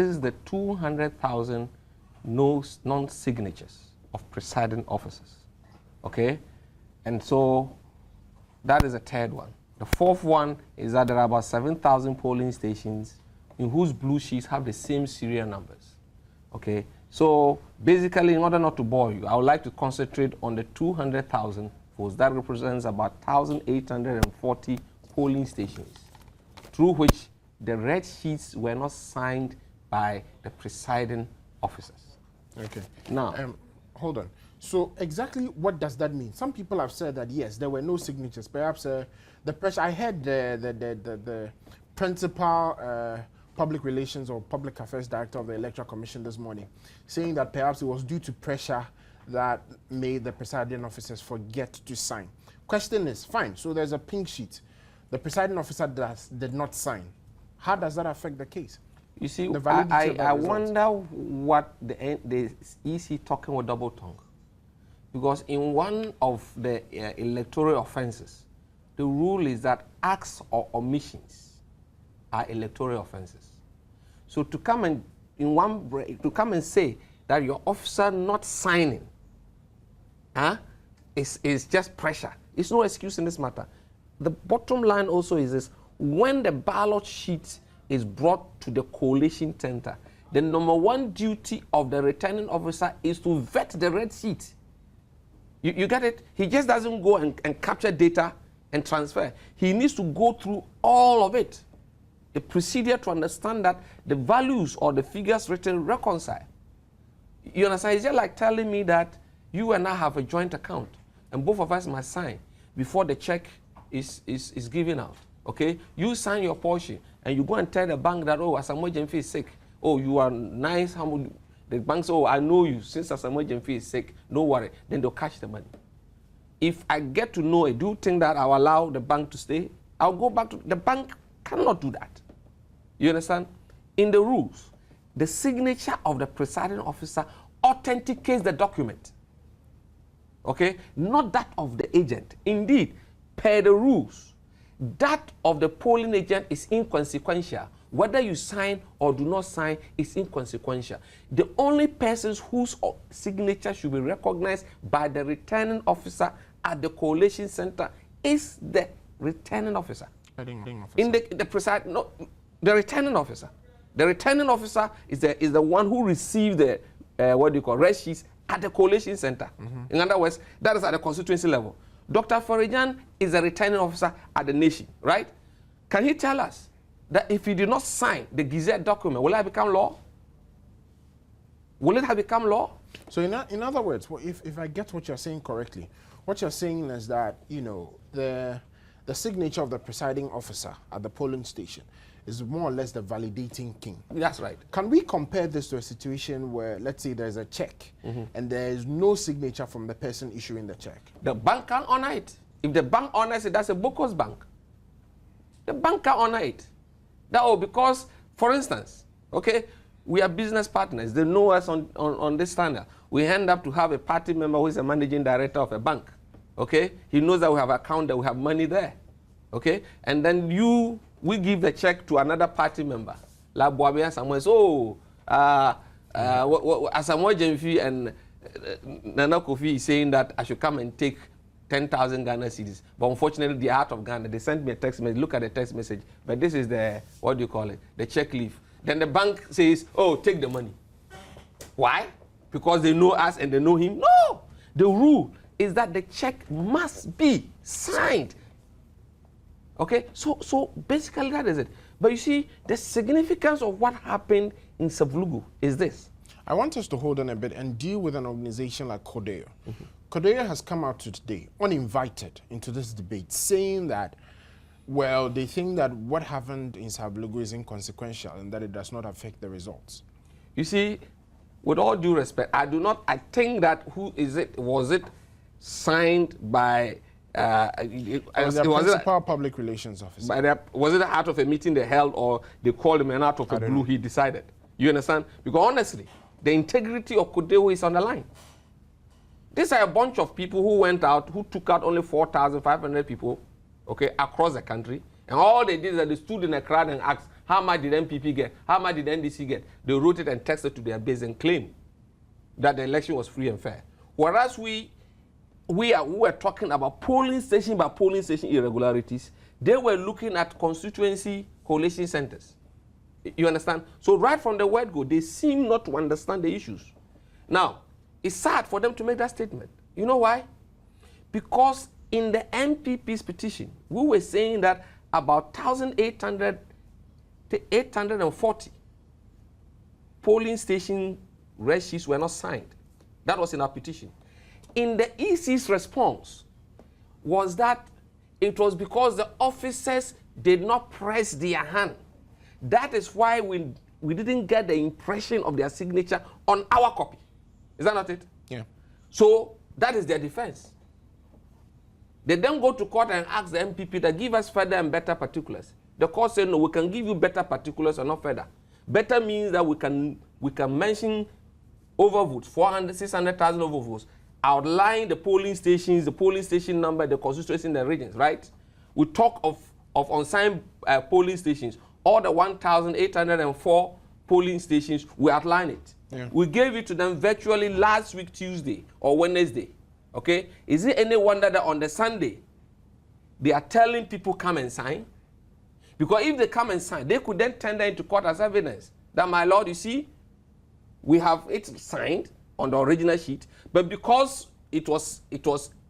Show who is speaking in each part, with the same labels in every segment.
Speaker 1: This is the 200,000 non-signatures of presiding officers, okay? And so that is the third one. The fourth one is that there are about 7,000 polling stations in whose blue sheets have the same serial numbers, okay? So basically, in order not to bore you, I would like to concentrate on the 200,000 votes. That represents about 1,840 polling stations through which the red sheets were not signed by the presiding officers.
Speaker 2: Okay.
Speaker 1: Now,
Speaker 2: hold on. So exactly what does that mean? Some people have said that yes, there were no signatures. Perhaps the pressure. I heard the principal public relations or public affairs director of the Electoral Commission this morning saying that perhaps it was due to pressure that made the presiding officers forget to sign. Question is, fine, so there's a pink sheet. The presiding officer did not sign. How does that affect the case?
Speaker 1: You see, I wonder what the EC talking with double tongue. Because in one of the electoral offenses, the rule is that acts or omissions are electoral offenses. So to come and say that your officer not signing is just pressure. It's no excuse in this matter. The bottom line also is this: when the ballot sheet is brought to the collation center, the number one duty of the returning officer is to vet the red sheet. You get it? He just doesn't go and capture data and transfer. He needs to go through all of it. The procedure to understand that the values or the figures written reconcile. You understand? It's just like telling me that you and I have a joint account and both of us must sign before the check is given out. Okay? You sign your portion and you go and tell the bank that, oh, Asamoah Gyamfi is sick. Oh, you are nice, humble. The bank says, oh, I know you. Since Asamoah Gyamfi is sick, no worry. Then they'll catch the money. If I get to know it, do you think that I'll allow the bank to stay? I'll go back to the bank. Cannot do that. You understand? In the rules, the signature of the presiding officer authenticates the document. Okay? Not that of the agent. Indeed, per the rules, that of the polling agent is inconsequential. Whether you sign or do not sign is inconsequential. The only persons whose signature should be recognized by the returning officer at the collation center is the returning officer. In the returning officer. The returning officer is the one who received the red sheets at the collation center. In other words, that is at the constituency level. Dr. Farijan is a returning officer at the nation, right? Can he tell us that if he did not sign the Gazette document, will it become law? Will it have become law?
Speaker 2: So in other words, if I get what you're saying correctly, what you're saying is that, you know, the signature of the presiding officer at the polling station is more or less the validating king.
Speaker 1: That's right.
Speaker 2: Can we compare this to a situation where, let's say, there's a check and there is no signature from the person issuing the check?
Speaker 1: The bank can honor it. If the bank honors it, that's a bogus bank. The bank can honor it. Because, for instance, okay, we are business partners. They know us on this standard. We end up to have a party member who is a managing director of a bank. Okay? He knows that we have an account, that we have money there. Okay? And then we give the check to another party member. Like Boabia Samuel says, oh, Asamoah Gyamfi and Nana Kofi is saying that I should come and take 10,000 Ghana cedis. But unfortunately, they're out of Ghana. They sent me a text message. Look at the text message. But this is the, what do you call it? The check leaf. Then the bank says, oh, take the money. Why? Because they know us and they know him? No! The rule is that the check must be signed. Okay? So basically that is it. But you see, the significance of what happened in Savelugu is this.
Speaker 2: I want us to hold on a bit and deal with an organization like Caucus. Caucus has come out today, uninvited, into this debate, saying that, well, they think that what happened in Savelugu is inconsequential and that it does not affect the results.
Speaker 1: You see, with all due respect, I think that was it signed by...
Speaker 2: was the principal public relations officer.
Speaker 1: Was it out of a meeting they held, or they called him and out of a blue he decided? You understand? Because honestly, the integrity of Caucus is on the line. These are a bunch of people who went out, who took out only 4,500 people, okay, across the country. And all they did is that they stood in a crowd and asked, How much did MPP get? How much did NDC get? They wrote it and texted to their base and claimed that the election was free and fair. Whereas we were talking about polling station by polling station irregularities, they were looking at constituency collation centers. You understand? So right from the word go, they seem not to understand the issues. Now, it's sad for them to make that statement. You know why? Because in the MPP's petition, we were saying that about 1,800 to 840 polling station red sheets were not signed. That was in our petition. In the EC's response was that it was because the officers did not press their hand. That is why we didn't get the impression of their signature on our copy. Is that not it?
Speaker 2: Yeah.
Speaker 1: So that is their defense. They then go to court and ask the MPP to give us further and better particulars. The court said, no, we can give you better particulars or not further. Better means that we can mention overvotes, 400, 600,000 overvotes, outline the polling stations, the polling station number, the constituency in the regions, right? We talk of unsigned polling stations, all the 1,804 polling stations, we outline it.
Speaker 2: Yeah.
Speaker 1: We gave it to them virtually last week, Tuesday or Wednesday, okay? Is it any wonder that on the Sunday, they are telling people come and sign? Because if they come and sign, they could then tender into court as evidence that, my lord, you see, we have it signed on the original sheet, but because it was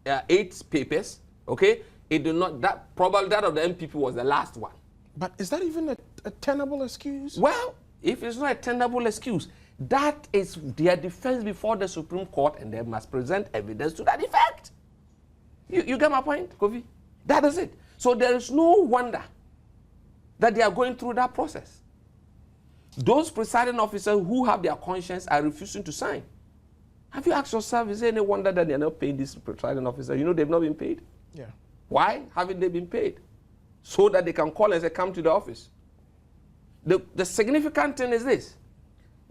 Speaker 1: 8 papers, okay, it did not, that probably that of the MPP was the last one.
Speaker 2: But is that even a tenable excuse?
Speaker 1: Well, if it's not a tenable excuse, that is their defense before the Supreme Court, and they must present evidence to that effect. You get my point, Kofi? That is it. So there is no wonder that they are going through that process. Those presiding officers who have their conscience are refusing to sign. Have you asked yourself, is there any wonder that they are not paying this presiding officer? You know they've not been paid.
Speaker 2: Yeah.
Speaker 1: Why haven't they been paid? So that they can call and say, come to the office. The significant thing is this.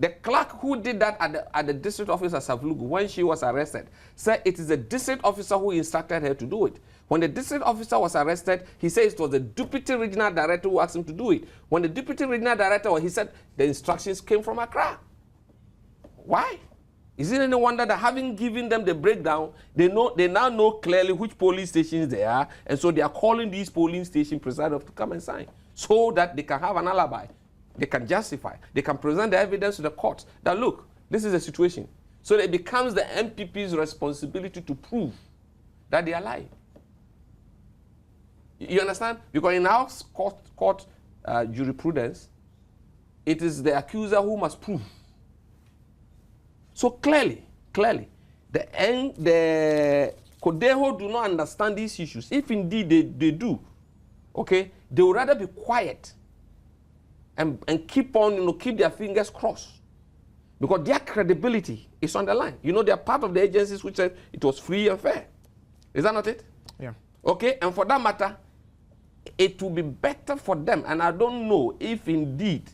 Speaker 1: The clerk who did that at the district office at Savelugu when she was arrested said it is the district officer who instructed her to do it. When the district officer was arrested, he said it was the deputy regional director who asked him to do it. When the deputy regional director, he said the instructions came from Accra. Why? Is it any wonder that having given them the breakdown, they now know clearly which polling stations they are, and so they are calling these polling station presiders to come and sign so that they can have an alibi. They can justify. They can present the evidence to the court that, look, this is the situation. So it becomes the MPP's responsibility to prove that they are lying. You understand? Because in our court jurisprudence, it is the accuser who must prove. So clearly, the Codeho do not understand these issues. If indeed they do, okay, they would rather be quiet and keep on, keep their fingers crossed. Because their credibility is on the line. You know, they are part of the agencies which said it was free and fair. Is that not it?
Speaker 2: Yeah.
Speaker 1: Okay, and for that matter, it will be better for them. And I don't know if indeed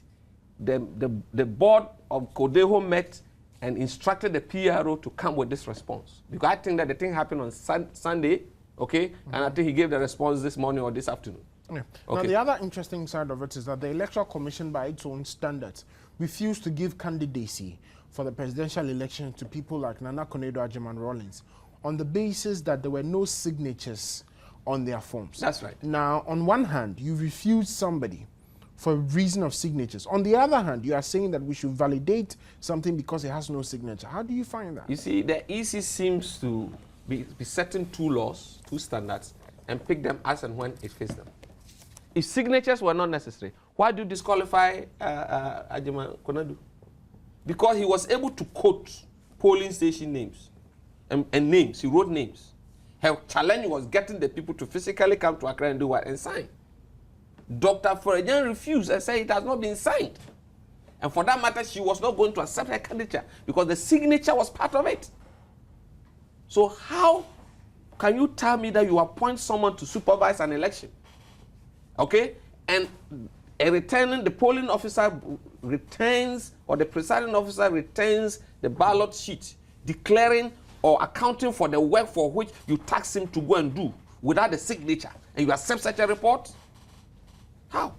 Speaker 1: the board of Codeho met and instructed the PRO to come with this response. Because I think that the thing happened on Sunday, okay, and I think he gave the response this morning or this afternoon.
Speaker 2: Yeah.
Speaker 1: Okay.
Speaker 2: Now, the other interesting side of it is that the Electoral Commission, by its own standards, refused to give candidacy for the presidential election to people like Nana Konadu-Agyeman and Rawlings on the basis that there were no signatures on their forms.
Speaker 1: That's right.
Speaker 2: Now, on one hand, you refuse somebody for a reason of signatures. On the other hand, you are saying that we should validate something because it has no signature. How do you find that?
Speaker 1: You see, the EC seems to be setting two laws, two standards, and pick them as and when it fits them. If signatures were not necessary, why do you disqualify Agyeman Konadu? Because he was able to quote polling station names and names. He wrote names. Her challenge was getting the people to physically come to Accra and do what? And sign. Dr. Forejan refused and said it has not been signed. And for that matter, she was not going to accept her candidature because the signature was part of it. So how can you tell me that you appoint someone to supervise an election? Okay? And the polling officer retains, or the presiding officer retains the ballot sheet, declaring or accounting for the work for which you tax him to go and do without the signature, and you accept such a report? How?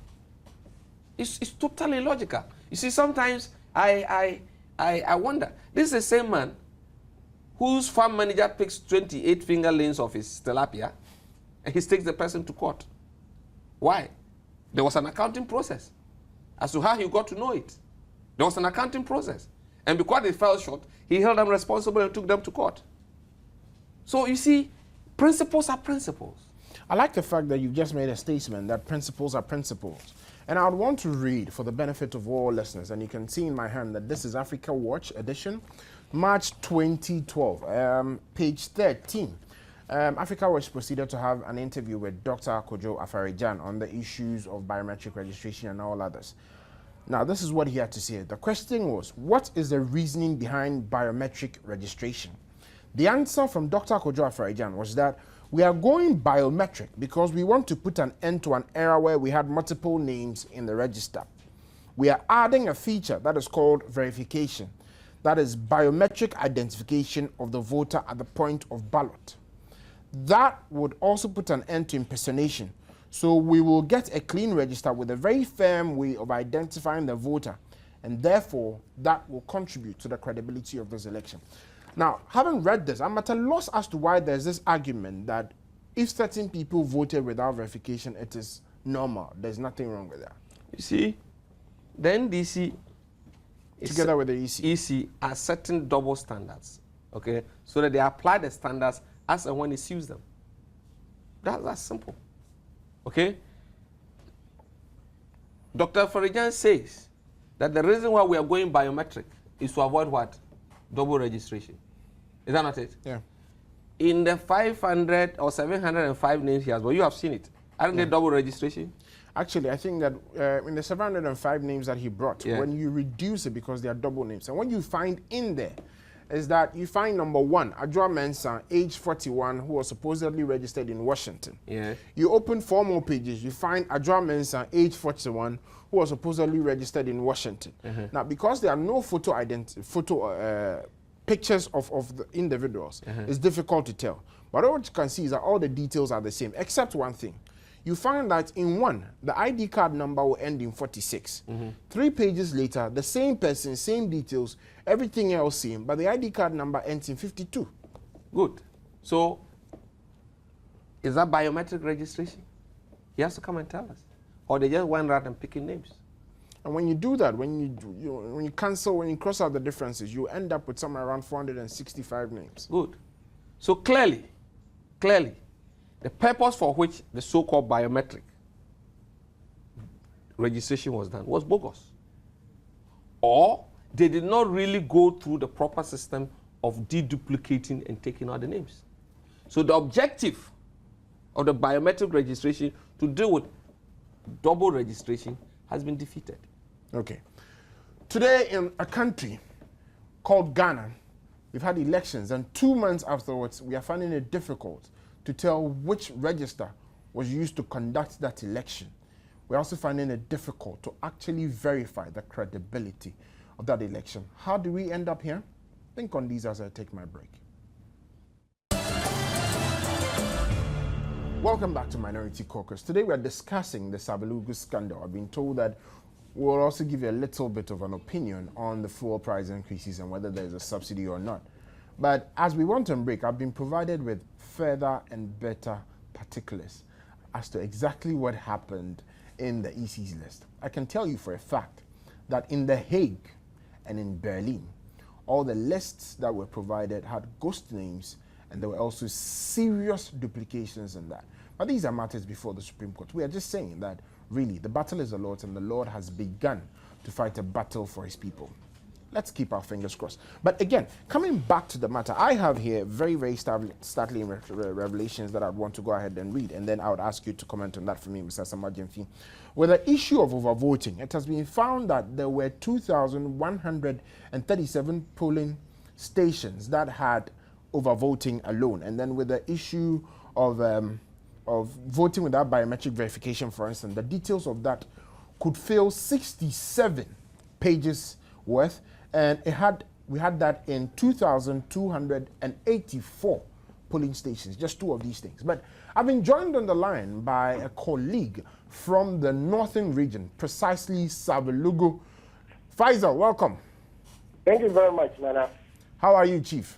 Speaker 1: It's totally illogical. You see, sometimes I wonder. This is the same man whose farm manager picks 28 finger lanes of his tilapia, and he takes the person to court. Why? There was an accounting process as to how he got to know it. There was an accounting process. And because they fell short, he held them responsible and took them to court. So you see, principles are principles.
Speaker 2: I like the fact that you've just made a statement that principles are principles. And I would want to read for the benefit of all listeners, and you can see in my hand that this is Africa Watch edition, March 2012, page 13. Africa Watch proceeded to have an interview with Dr. Kojo Afarijan on the issues of biometric registration and all others. Now, this is what he had to say. The question was, what is the reasoning behind biometric registration? The answer from Dr. Kojo Afarijan was that we are going biometric because we want to put an end to an era where we had multiple names in the register. We are adding a feature that is called verification. That is biometric identification of the voter at the point of ballot. That would also put an end to impersonation. So we will get a clean register with a very firm way of identifying the voter, and therefore that will contribute to the credibility of this election. Now, having read this, I'm at a loss as to why there's this argument that if certain people voted without verification, it is normal. There's nothing wrong with that.
Speaker 1: You see, the NDC
Speaker 2: together with the
Speaker 1: EC are setting double standards, okay? So that they apply the standards as and when it suits them. That's simple, okay? Dr. Farijan says that the reason why we are going biometric is to avoid what? Double registration. Is that not it?
Speaker 2: Yeah.
Speaker 1: In the 500 or 705 names he has, well, you have seen it. Aren't they double registration?
Speaker 2: Actually, I think that in the 705 names that he brought, when you reduce it because they are double names, and what you find in there is that you find number one, Adjoa Mensah, age 41, who was supposedly registered in Washington.
Speaker 1: Yeah.
Speaker 2: You open 4 more pages, you find Adjoa Mensah, age 41, who was supposedly registered in Washington. Now, because there are no pictures of the individuals, it's difficult to tell. But what you can see is that all the details are the same, except one thing. You find that in one, the ID card number will end in 46. 3 pages later, the same person, same details, everything else same, but the ID card number ends in 52.
Speaker 1: Good. So, is that biometric registration? He has to come and tell us. Or they just went around and picking names.
Speaker 2: And when you do that, when you cross out the differences, you end up with somewhere around 465 names.
Speaker 1: Good. So clearly, the purpose for which the so-called biometric registration was done was bogus. Or they did not really go through the proper system of deduplicating and taking out the names. So the objective of the biometric registration to deal with double registration has been defeated.
Speaker 2: Okay. Today in a country called Ghana, we've had elections, and 2 months afterwards, we are finding it difficult to tell which register was used to conduct that election. We're also finding it difficult to actually verify the credibility of that election. How do we end up here? Think on these as I take my break. Welcome back to Minority Caucus. Today we are discussing the Savelugu scandal. I've been told that we'll also give you a little bit of an opinion on the fuel price increases and whether there's a subsidy or not. But as we went on break, I've been provided with further and better particulars as to exactly what happened in the EC's list. I can tell you for a fact that in The Hague and in Berlin, all the lists that were provided had ghost names, and there were also serious duplications in that. But these are matters before the Supreme Court. We are just saying that really the battle is the Lord's, and the Lord has begun to fight a battle for his people. Let's keep our fingers crossed. But again, coming back to the matter, I have here very, very startling revelations that I'd want to go ahead and read, and then I would ask you to comment on that for me, Mr. Samajemfi. With the issue of overvoting, it has been found that there were 2,137 polling stations that had overvoting alone. And then with the issue of voting without biometric verification, for instance, the details of that could fill 67 pages worth, and we had that in 2,284 polling stations, just 2 of these things. But I've been joined on the line by a colleague from the northern region, precisely Savelugu. Faisal, welcome.
Speaker 3: Thank you very much, Nana.
Speaker 2: How are you, Chief?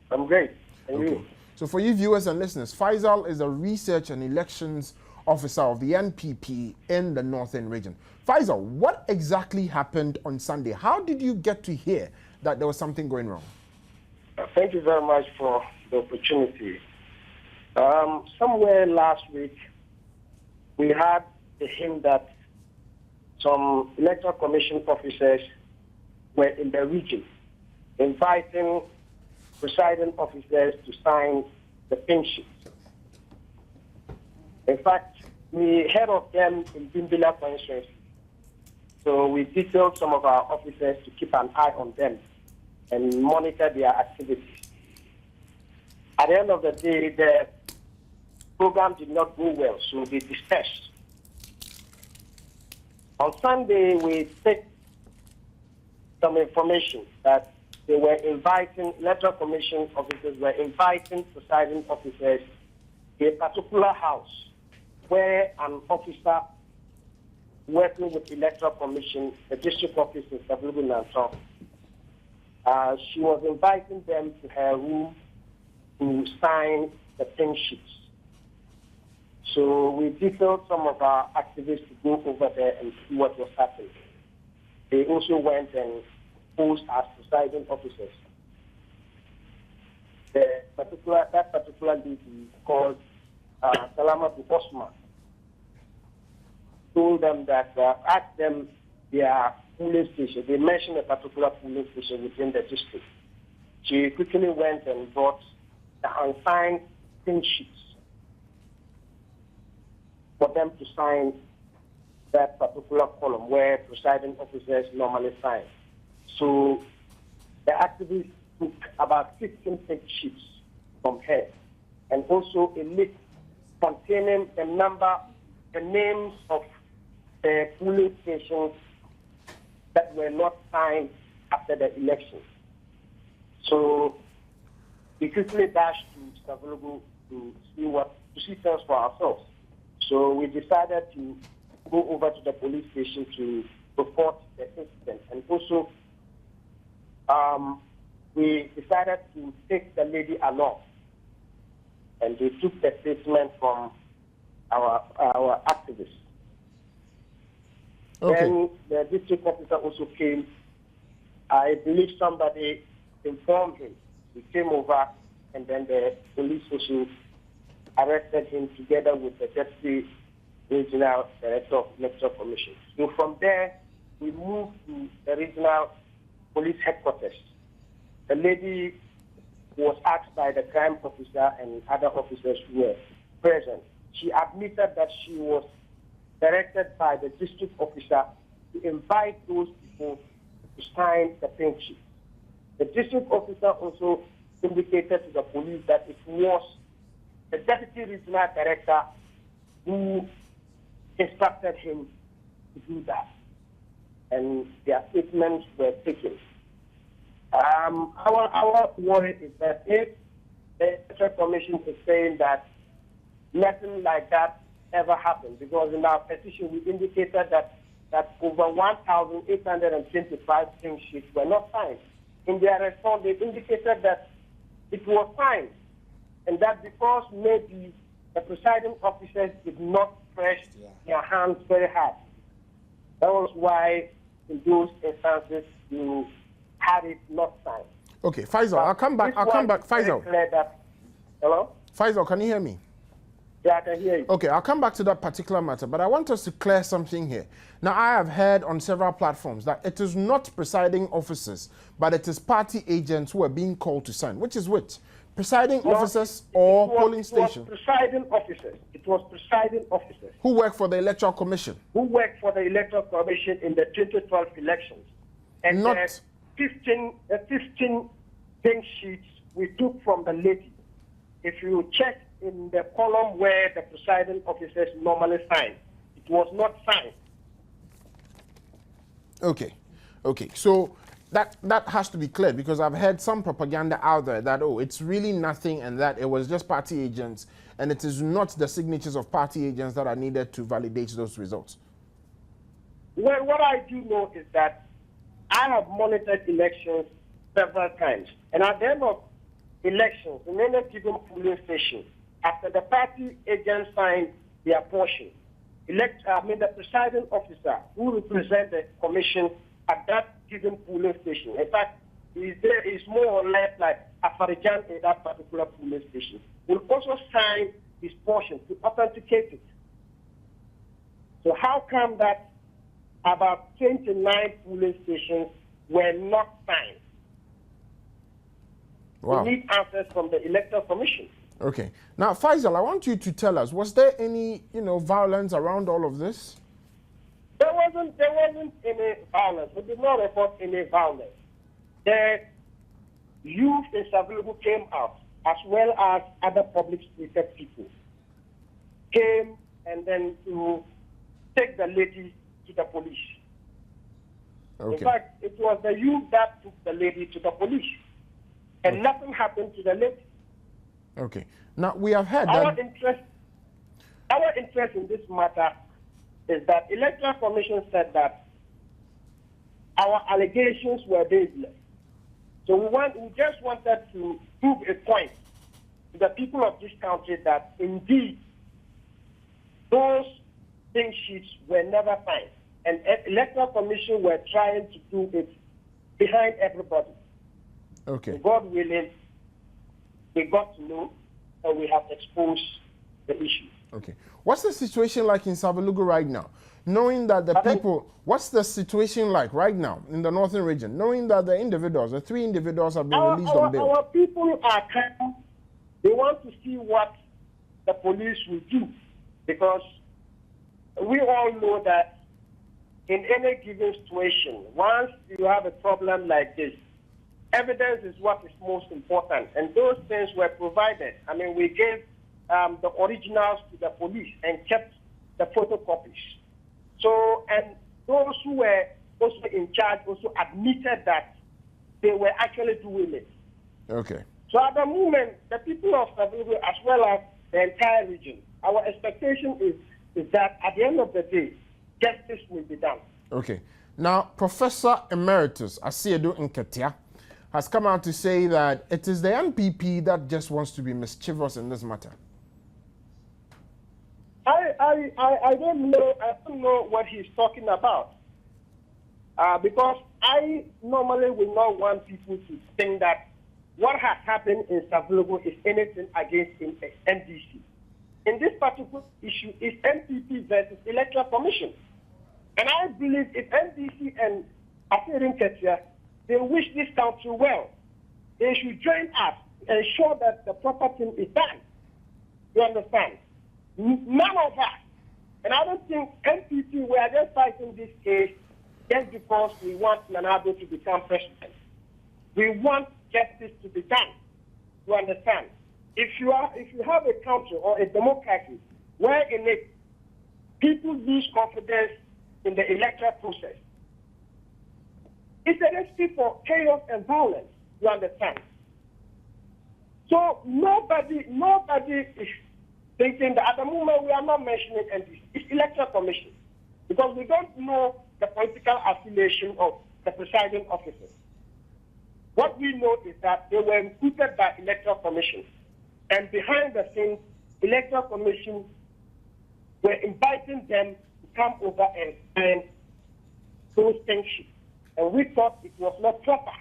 Speaker 3: I'm great. And
Speaker 2: Okay.
Speaker 3: you?
Speaker 2: So for you viewers and listeners, Faisal is a research and elections officer of the NPP in the northern region. Faisal, what exactly happened on Sunday? How did you get to hear that there was something going wrong?
Speaker 3: Thank you very much for the opportunity. Somewhere last week, we had a hint that some electoral commission officers were in the region inviting presiding officers to sign the pink sheet. In fact, we heard of them in Bimbila constituency. So we detailed some of our officers to keep an eye on them and monitor their activities. At the end of the day, the program did not go well, so they dispersed. On Sunday, we take some information that they were inviting, electoral commission officers were inviting presiding officers to a particular house where an officer working with electoral commission, the district office in Savelugu, she was inviting them to her room to sign the pink sheets. So we detailed some of our activists to go over there and see what was happening. They also went and posed as presiding officers. That particular lady called Salama to Osman told them that, asked them their polling station. They mentioned a particular polling station within the district. She quickly went and brought the unsigned pink sheets for them to sign that particular column where presiding officers normally sign. So the activists took about 15 pink sheets from her and also a list containing the names of the polling stations that were not signed after the election. So we quickly dashed to Savelugu to see things for ourselves. So we decided to go over to the police station to report the incident. And also, we decided to take the lady along. And we took the statement from our activists.
Speaker 2: Okay.
Speaker 3: Then the district officer also came. I believe somebody informed him. He came over, and then the police also arrested him together with the deputy regional director of electoral commission. So from there, we moved to the regional police headquarters. The lady was asked by the crime officer and other officers who were present. She admitted that she was directed by the district officer to invite those people to sign the pink sheet. The district officer also indicated to the police that it was the deputy regional director who instructed him to do that. And their statements were taken. Our worry is that if the Electoral Commission is saying that nothing like that ever happened, because in our petition we indicated that over 1,825 pink sheets were not signed. In their response, they indicated that it was signed, and that because maybe the presiding officers did not press their hands very hard. That was why in those instances you had it not signed.
Speaker 2: Okay, Faisal, I'll come back. Faisal.
Speaker 3: Hello?
Speaker 2: Faisal, can you hear me?
Speaker 3: Yeah, I can hear you.
Speaker 2: Okay, I'll come back to that particular matter, but I want us to clear something here. Now, I have heard on several platforms that it is not presiding officers, but it is party agents who are being called to sign. Which is which? Presiding officers or polling stations?
Speaker 3: It was presiding officers. It was presiding officers.
Speaker 2: Who work for the Electoral Commission?
Speaker 3: Who worked for the Electoral Commission in the 2012 elections. And
Speaker 2: Not...
Speaker 3: the 15 pink sheets we took from the lady. If you check in the column where the presiding officers normally sign, it was not signed.
Speaker 2: Okay. Okay. So that has to be clear, because I've heard some propaganda out there that, oh, it's really nothing and that it was just party agents, and it is not the signatures of party agents that are needed to validate those results.
Speaker 3: Well, what I do know is that I have monitored elections several times, and at the end of elections, in any given polling station, after the party agents sign their portion, the presiding officer who represents the commission at that given polling station, in fact, is more or less like a Farijan in that particular polling station, will also sign his portion to authenticate it. So how come that about 29 polling stations were not signed?
Speaker 2: Wow.
Speaker 3: We need answers from the Electoral Commission.
Speaker 2: Okay. Now, Faisal, I want you to tell us, was there any, violence around all of this?
Speaker 3: There wasn't any violence. We did not report any violence. The youth in Savelugu came out, as well as other public spirited people, came and then to take the lady to the police.
Speaker 2: Okay.
Speaker 3: In fact, it was the youth that took the lady to the police, and nothing happened to the lady.
Speaker 2: Okay. Now, we have heard
Speaker 3: Our
Speaker 2: that...
Speaker 3: interest in this matter is that Electoral Commission said that our allegations were baseless. So we just wanted to prove a point to the people of this country that indeed those thing sheets were never signed, and Electoral Commission were trying to do it behind everybody.
Speaker 2: Okay.
Speaker 3: So God willing, we got to know and we have exposed the issue.
Speaker 2: Okay. What's the situation like in Savelugu right now? Knowing that the people, what's the situation like right now in the northern region? Knowing that the 3 individuals have been released on bail.
Speaker 3: Our people are calm. They want to see what the police will do, because we all know that in any given situation, once you have a problem like this, evidence is what is most important, and those things were provided. I mean, we gave the originals to the police and kept the photocopies. So, and those who were also in charge also admitted that they were actually doing it.
Speaker 2: Okay.
Speaker 3: So at the moment, the people of Savelugu, as well as the entire region, our expectation is that at the end of the day, justice will be done.
Speaker 2: Okay. Now, Professor Emeritus Asiedu Nketia has come out to say that it is the NPP that just wants to be mischievous in this matter.
Speaker 3: I don't know what he's talking about. Because I normally will not want people to think that what has happened in Savelugu is anything against NDC. In this particular issue, it's NPP versus Electoral Commission. And I believe if NDC and Asiedu Nketia, they wish this country well, they should join us and ensure that the proper thing is done. You understand? None of us. And I don't think NPP, we are just fighting this case just because we want Nanado to become president. We want justice to be done. You understand? If you have a country or a democracy where in it people lose confidence in the electoral process, it's a recipe for chaos and violence. You understand? So nobody is thinking that at the moment we are not mentioning NDC. It's Electoral Commission, because we don't know the political affiliation of the presiding officers. What we know is that they were recruited by Electoral Commission, and behind the scenes, Electoral Commission were inviting them to come over and sign those sanctions, and we thought it was not proper.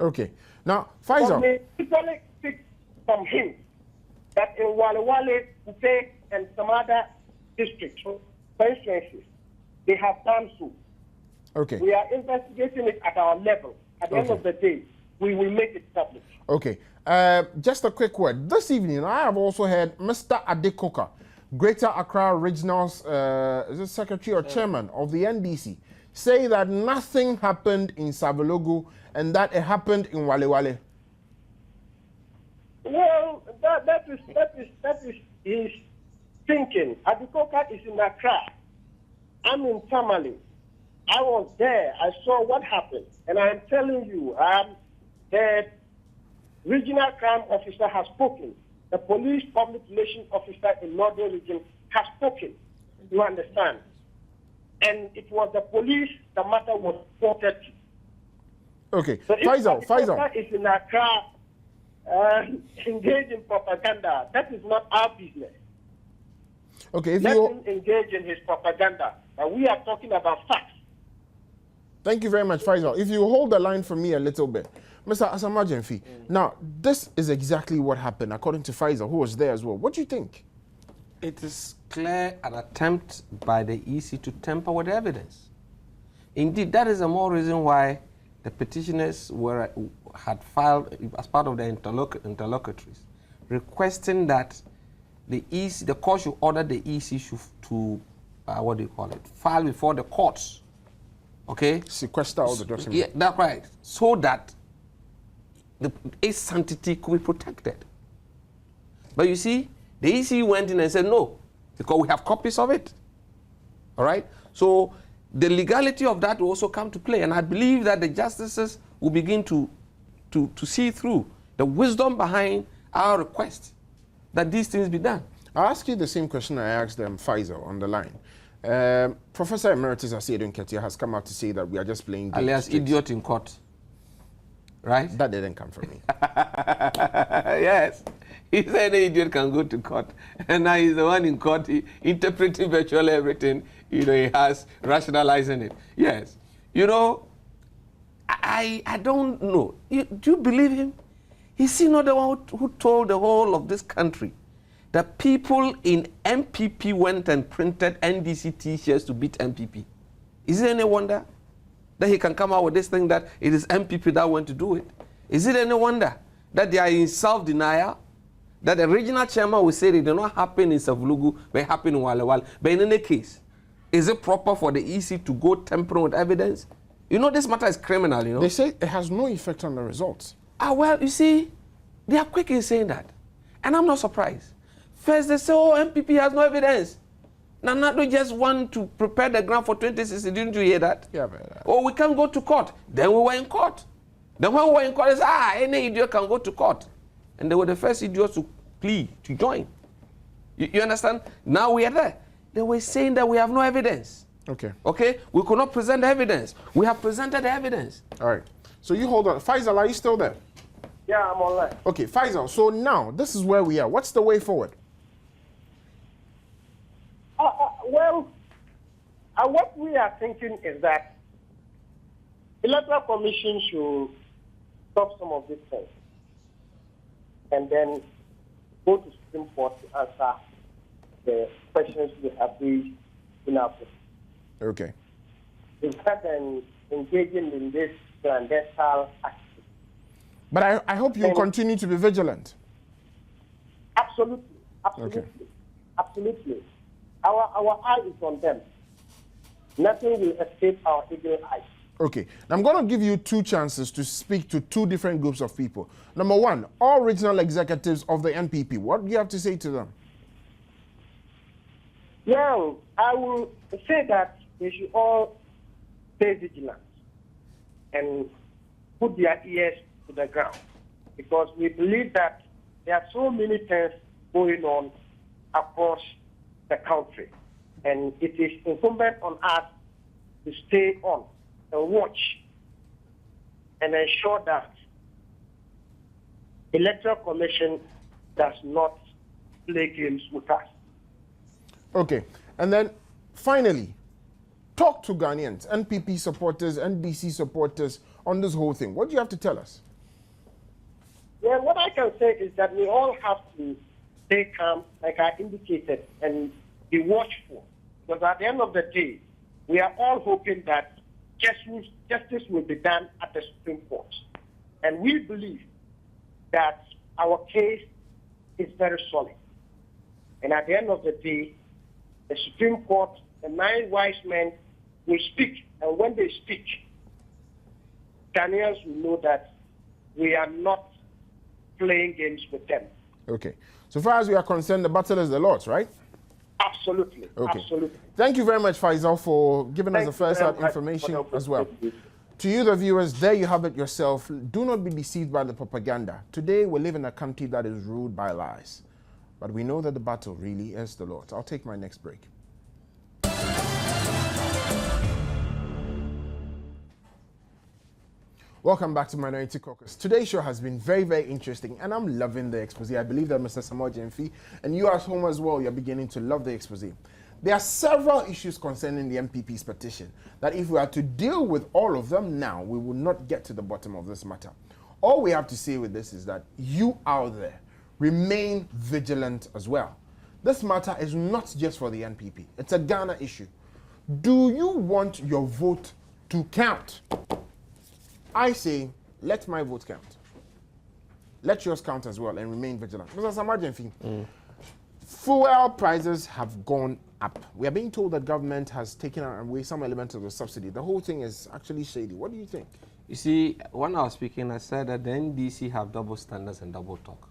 Speaker 2: Okay. Now, Faisal.
Speaker 3: We usually speak from him that in Wale, Upe, and some other districts, for instance, they have done so.
Speaker 2: Okay.
Speaker 3: We are investigating it at our level. At the end of the day, we will make it public.
Speaker 2: Okay. Just a quick word. This evening, I have also heard Mr. Adekoka, Greater Accra Regional's is it secretary or chairman of the NDC, say that nothing happened in Savelugu and that it happened in Wale.
Speaker 3: Well, that is his thinking. Adekoka is in Accra. I'm in Tamale. I was there. I saw what happened. And I am telling you, the regional crime officer has spoken. The police public relations officer in Northern Region has spoken. You understand? And it was the police the matter was reported to.
Speaker 2: Okay.
Speaker 3: So if
Speaker 2: Faisal
Speaker 3: is in Accra engaged in propaganda, that is not our business.
Speaker 2: Okay, if
Speaker 3: Let
Speaker 2: you
Speaker 3: him engage in his propaganda. But we are talking about facts.
Speaker 2: Thank you very much, Faisal. If you hold the line for me a little bit. Mr. Asamajenfi, now, this is exactly what happened, according to Faisal, who was there as well. What do you think?
Speaker 1: It is clear an attempt by the EC to tamper with evidence. Indeed, that is the more reason why the petitioners had filed, as part of the interlocutories, requesting that the EC, the court should order the EC to, file before the courts. Okay?
Speaker 2: Sequester all the documents.
Speaker 1: Yeah, that's right. So that its sanctity could be protected. But you see, the EC went in and said no, because we have copies of it. All right? So the legality of that will also come to play. And I believe that the justices will begin to see through the wisdom behind our request that these things be done.
Speaker 2: I'll ask you the same question I asked Faisal on the line. Professor Emeritus Asiedun Ketia has come out to say that we are just playing games.
Speaker 1: Alias idiot in court. Right?
Speaker 2: That didn't come from me.
Speaker 1: Yes. He said the idiot can go to court. And now he's the one in court interpreting virtually everything, he has, rationalizing it. Yes. I don't know. Do you believe him? Is he not the one who told the whole of this country that people in MPP went and printed NDC T-shirts to beat MPP? Is it any wonder that he can come out with this thing that it is MPP that went to do it? Is it any wonder that they are in self-denial? That the regional chairman will say it did not happen in Savelugu, but it happened in Walawal. But in any case, is it proper for the EC to go tampering with evidence? This matter is criminal,
Speaker 2: They say it has no effect on the results.
Speaker 1: Well, you see, they are quick in saying that. And I'm not surprised. First, they say, MPP has no evidence. Now, not just want to prepare the ground for 2060. Didn't you hear that?
Speaker 2: Yeah, but...
Speaker 1: we can't go to court. Then we were in court. Then when we were in court, they said, any idiot can go to court. And they were the first idiots to plead, to join. You understand? Now we are there. They were saying that we have no evidence.
Speaker 2: Okay.
Speaker 1: Okay? We could not present the evidence. We have presented the evidence.
Speaker 2: All right. So you hold on. Faisal, are you still there?
Speaker 3: Yeah, I'm online.
Speaker 2: Okay, Faisal, so now, this is where we are. What's the way forward?
Speaker 3: What we are thinking is that the Electoral Commission should stop some of these things and then go to Supreme Court to answer the questions we have raised in our case.
Speaker 2: Okay.
Speaker 3: Rather than engaging in this clandestine activity.
Speaker 2: But I hope you continue to be vigilant.
Speaker 3: Absolutely.
Speaker 2: Okay.
Speaker 3: Absolutely. Our eye is on them. Nothing will escape our eagle eye.
Speaker 2: Okay. Now I'm going to give you two chances to speak to two different groups of people. Number one, all regional executives of the NPP. What do you have to say to them?
Speaker 3: Well, I will say that they should all stay vigilant and put their ears to the ground, because we believe that there are so many things going on across the country, and it is incumbent on us to stay on and watch and ensure that the Electoral Commission does not play games with us.
Speaker 2: Okay. And then finally, talk to Ghanaians, NPP supporters, NDC supporters on this whole thing. What do you have to tell us?
Speaker 3: Yeah, what I can say is that we all have to stay calm, like I indicated, and be watchful. Because at the end of the day, we are all hoping that justice will be done at the Supreme Court. And we believe that our case is very solid. And at the end of the day, the Supreme Court, the 9 wise men will speak. And when they speak, Ghanaians will know that we are not playing games with them.
Speaker 2: Okay. So far as we are concerned, the battle is the Lord's, right?
Speaker 3: Absolutely.
Speaker 2: Okay.
Speaker 3: Absolutely.
Speaker 2: Thank you very much, Faisal, for giving us the first-hand information as well. To you, the viewers, there you have it yourself. Do not be deceived by the propaganda. Today, we live in a country that is ruled by lies. But we know that the battle really is the Lord's. I'll take my next break. Welcome back to Minority Caucus. Today's show has been very, very interesting, and I'm loving the expose. I believe that Mr. Samuel Jemfi and you at home as well, you're beginning to love the expose. There are several issues concerning the MPP's petition that if we are to deal with all of them now, we will not get to the bottom of this matter. All we have to say with this is that you out there, remain vigilant as well. This matter is not just for the NPP. It's a Ghana issue. Do you want your vote to count? I say, let my vote count. Let yours count as well and remain vigilant. Mr. Samarjemfi, fuel prices have gone up. We are being told that government has taken away some elements of the subsidy. The whole thing is actually shady. What do you think?
Speaker 1: You see, when I was speaking, I said that the NDC have double standards and double talk.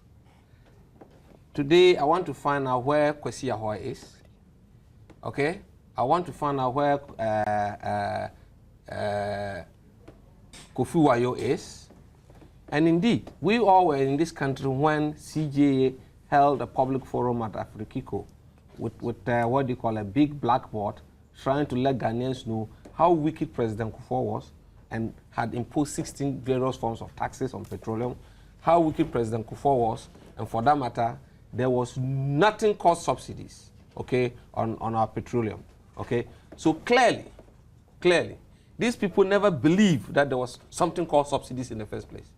Speaker 1: Today, I want to find out where Kwesi Ahoy is. Okay? I want to find out where Kofi Wayo is. And indeed, we all were in this country when CJA held a public forum at Afrikiko with what do you call a big blackboard, trying to let Ghanaians know how wicked President Kufuor was and had imposed 16 various forms of taxes on petroleum, how wicked President Kufuor was, and for that matter, there was nothing called subsidies, okay, on our petroleum, okay? So clearly, these people never believed that there was something called subsidies in the first place.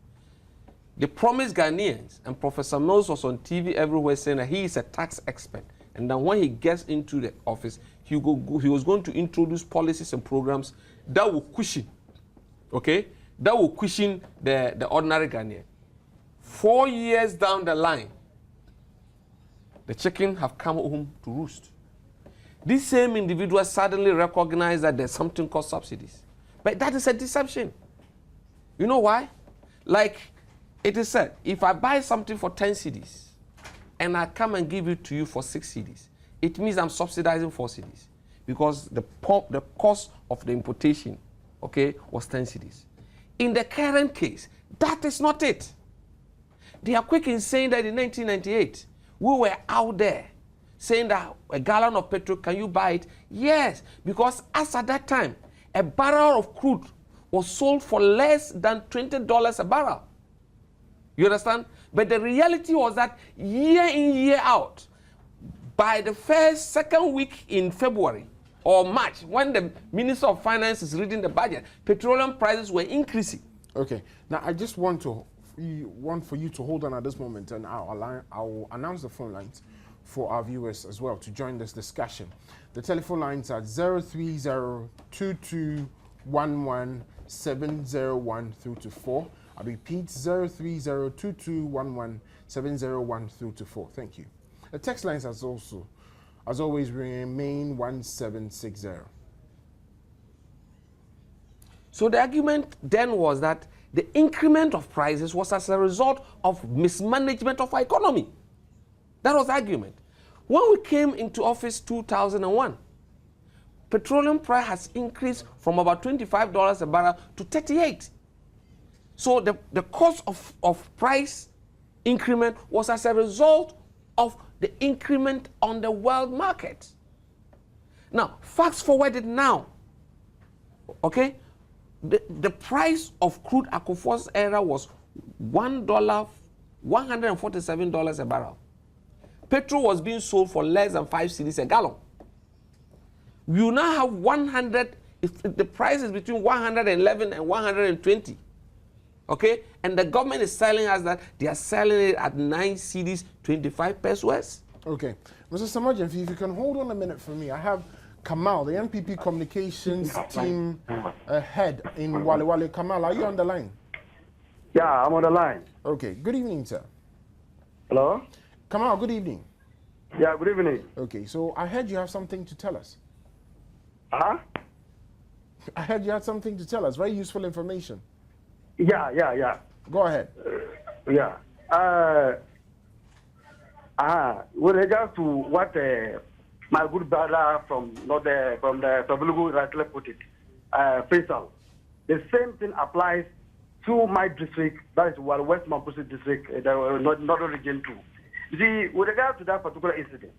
Speaker 1: They promised Ghanaians, and Professor Mills was on TV everywhere saying that he is a tax expert, and then when he gets into the office, he was going to introduce policies and programs that will cushion, okay, that will cushion the ordinary Ghanaian. 4 years down the line, the chicken have come home to roost. These same individuals suddenly recognize that there's something called subsidies. But that is a deception. You know why? Like it is said, if I buy something for 10 cedis and I come and give it to you for 6 cedis, it means I'm subsidizing 4 cedis because the cost of the importation, okay, was 10 cedis. In the current case, that is not it. They are quick in saying that in 1998, we were out there saying that a gallon of petrol, can you buy it? Yes, because as at that time, a barrel of crude was sold for less than $20 a barrel. You understand? But the reality was that year in, year out, by the second week in February or March, when the Minister of Finance is reading the budget, petroleum prices were increasing.
Speaker 2: Okay. Now, I just want for you to hold on at this moment, and I'll announce the phone lines for our viewers as well to join this discussion. The telephone lines are 030-2211-701 through to 4. I repeat, 030-2211-701 through to 4. Thank you. The text lines as always remain 1760.
Speaker 1: So the argument then was that the increment of prices was as a result of mismanagement of our economy. That was the argument. When we came into office 2001, petroleum price has increased from about $25 a barrel to $38. So the cost of price increment was as a result of the increment on the world market. Now, fast forward it now, okay? The price of crude Akufuor's era was $147 a barrel. Petrol was being sold for less than 5 cedis a gallon. You now have 100, the price is between 111 and 120. Okay? And the government is selling us that they are selling it at 9 cedis, 25 pesos.
Speaker 2: Okay. Mr. Samarjemfi, if you can hold on a minute for me. I have Kamal, the NPP communications team head in Wale Wale. Kamal, are you on the line?
Speaker 4: Yeah, I'm on the line.
Speaker 2: Okay. Good evening, sir.
Speaker 4: Hello?
Speaker 2: Kamal, good evening.
Speaker 4: Yeah, good evening.
Speaker 2: Okay, so I heard you have something to tell us.
Speaker 4: Huh?
Speaker 2: I heard you had something to tell us. Very useful information.
Speaker 4: Yeah.
Speaker 2: Go ahead.
Speaker 4: Yeah. With regard to what my good brother from the Savelugu rightly put it, Faisal. The same thing applies to my district, that is West Maputo district, Northern Region 2. You see, with regard to that particular incident,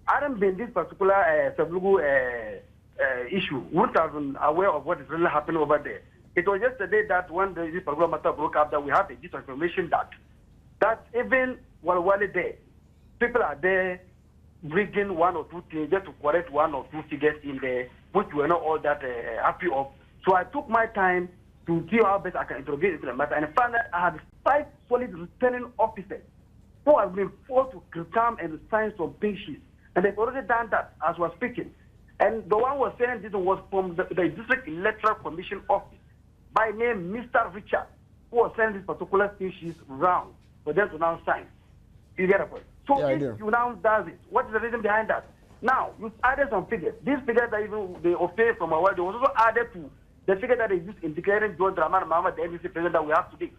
Speaker 4: I don't been this particular Savelugu issue, wouldn't have been aware of what is really happening over there. It was yesterday that when this particular matter broke up, that we have this information that even while there, people are there bringing one or two things just to correct one or two figures in there, which we are not all that happy of. So I took my time to see how best I can interrogate into the matter, and I found that I had 5 solid returning officers who have been forced to recount and sign some pink sheets. And they've already done that as we're speaking. And the one who was saying this was from the District Electoral Commission office by name Mr. Richard, who was sending this particular pink sheets round for them to now sign. You get a point? So
Speaker 2: yeah,
Speaker 4: if you now does it, what is the reason behind that? Now, you added some figures. These figures that even they obtained from our, they was also added to the figure that they used in declaring John Dramani Mahama, the NDC president that we have today.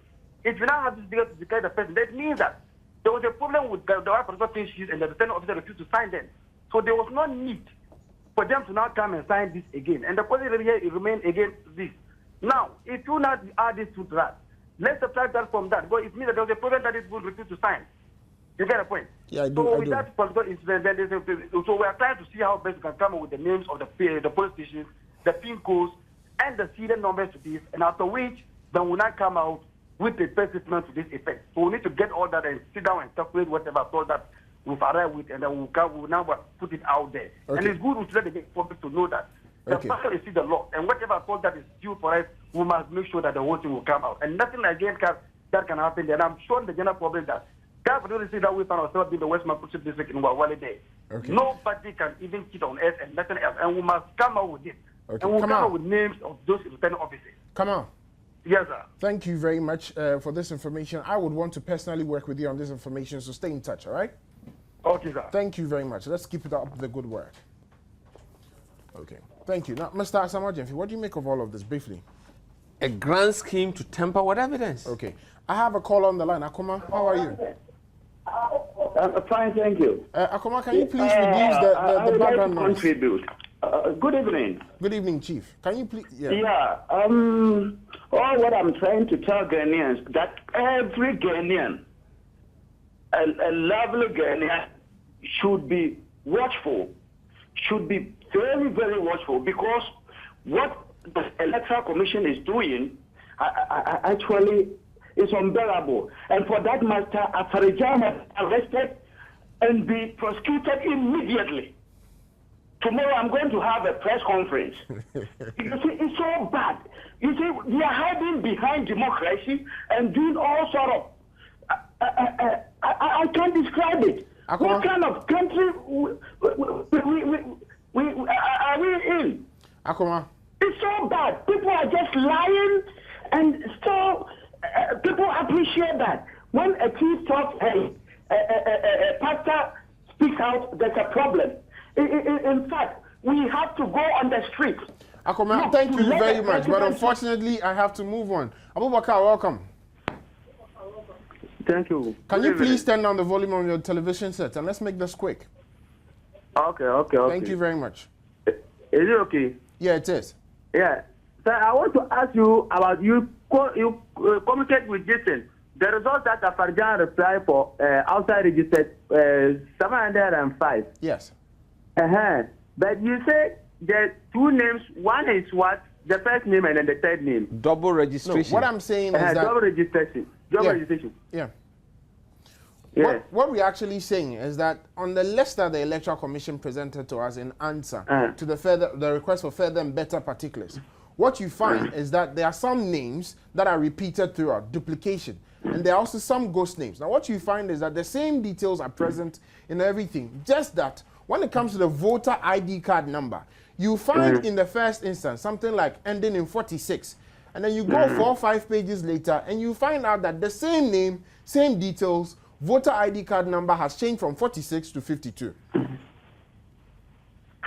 Speaker 4: If you now have this figure to declare the president, that means that there was a problem with the right particular pink sheets and the returning officer refused to sign them. So there was no need for them to now come and sign this again. And the positive here remain against this. Now, if you now add this to that, let's subtract that from that. But it means that there was a problem that it would refuse to sign. You get a point?
Speaker 2: Yeah, I do.
Speaker 4: So with that particular incident, then so we are trying to see how best we can come up with the names of the police stations, the PIN codes, and the serial numbers to this, and after which, then we'll not come out with a press statement to this effect. So we need to get all that and sit down and calculate whatever thought that we've arrived with, and then we'll now put it out there. Okay. And it's good to let the public to know that the person is the law, and whatever thought that is due for us, we must make sure that the whole thing will come out. And nothing again that can happen there. And I'm sure the general public that really see that we found ourselves in the West Maputo district in Wawale Day. Okay. Nobody can even cheat on us and nothing else. And we must come out with it. Okay. And we'll come out with names of those returning officers.
Speaker 2: Come on.
Speaker 4: Yes, sir.
Speaker 2: Thank you very much for this information. I would want to personally work with you on this information, so stay in touch, all right?
Speaker 4: Okay, sir.
Speaker 2: Thank you very much. Let's keep it up the good work. Okay. Thank you. Now, Mr. Asamoah, what do you make of all of this briefly?
Speaker 1: A grand scheme to tamper with evidence.
Speaker 2: Okay. I have a call on the line. Akuma, how are you?
Speaker 5: I'm fine, thank you.
Speaker 2: Akuma, can you please reduce the background noise?
Speaker 5: Contribute. Good evening.
Speaker 2: Good evening, Chief. Can you please?
Speaker 5: Yeah. All what I'm trying to tell Ghanaians that every Ghanaian, a lovely Ghanaian, should be watchful, should be very, very watchful, because what the Electoral Commission is doing actually is unbearable. And for that matter, Afarijan has arrested and be prosecuted immediately. Tomorrow I'm going to have a press conference. You see, it's so bad. You see, we are hiding behind democracy and doing all sort of, I can't describe it. What kind of country are we in?
Speaker 2: Akuma.
Speaker 5: It's so bad. People are just lying, and so people appreciate that. When a chief talks, hey, a pastor speaks out, there's a problem. In fact, we have to go on the street.
Speaker 2: Akuma, thank you very much, but unfortunately, I have to move on. Abubakar, welcome.
Speaker 4: Thank you.
Speaker 2: Can you please turn down the volume on your television set, and let's make this quick.
Speaker 4: Okay.
Speaker 2: Thank you very much.
Speaker 4: Is it okay?
Speaker 2: Yeah, it is.
Speaker 4: Yeah. So I want to ask you about you communicate with Jason. The result that Afarjan replied for outside registered 705.
Speaker 2: Yes.
Speaker 4: But you said the two names. One is what? The first name and then the third name.
Speaker 1: Double registration.
Speaker 2: No, what I'm saying is that
Speaker 4: double registration.
Speaker 2: Yeah. What we're actually saying is that on the list that the Electoral Commission presented to us in answer to the request for further and better particulars, what you find is that there are some names that are repeated throughout, duplication, and there are also some ghost names. Now, what you find is that the same details are present in everything, just that when it comes to the voter ID card number, you find in the first instance something like ending in 46, and then you go 4 or 5 pages later, and you find out that the same name, same details, voter ID card number has changed from 46 to 52.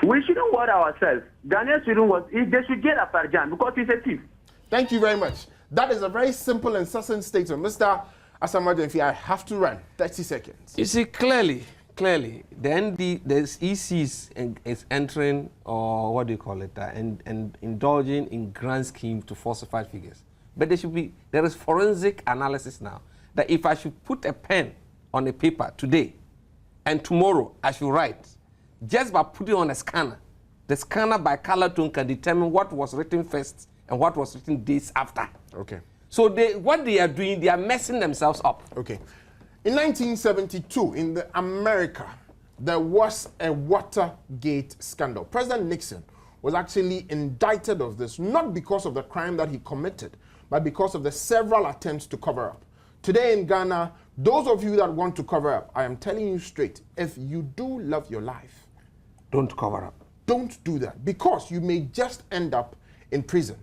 Speaker 4: We shouldn't worry ourselves. Ghanaians shouldn't worry. They should get Afarjan because he's a thief.
Speaker 2: Thank you very much. That is a very simple and succinct statement. Mr. Asamoah, I have to run. 30 seconds.
Speaker 1: You see, clearly, clearly, the EC is entering, or what do you call it, and indulging in grand schemes to falsify figures. But there is forensic analysis now, that if I should put a pen on a paper today, and tomorrow I should write, just by putting on a scanner, the scanner by color tone can determine what was written first and what was written days after.
Speaker 2: Okay.
Speaker 1: So what they are doing, they are messing themselves up.
Speaker 2: Okay. In 1972, in America, there was a Watergate scandal. President Nixon was actually indicted of this, not because of the crime that he committed, but because of the several attempts to cover up. Today in Ghana, those of you that want to cover up, I am telling you straight, if you do love your life,
Speaker 1: don't cover up.
Speaker 2: Don't do that, because you may just end up in prison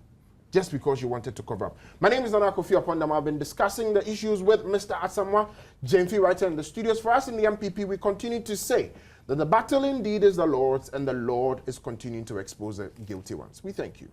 Speaker 2: just because you wanted to cover up. My name is Nana Kofi Opondam. I've been discussing the issues with Mr. Asamoah Gyamfi right here in the studios. For us in the MPP, we continue to say that the battle indeed is the Lord's, and the Lord is continuing to expose the guilty ones. We thank you.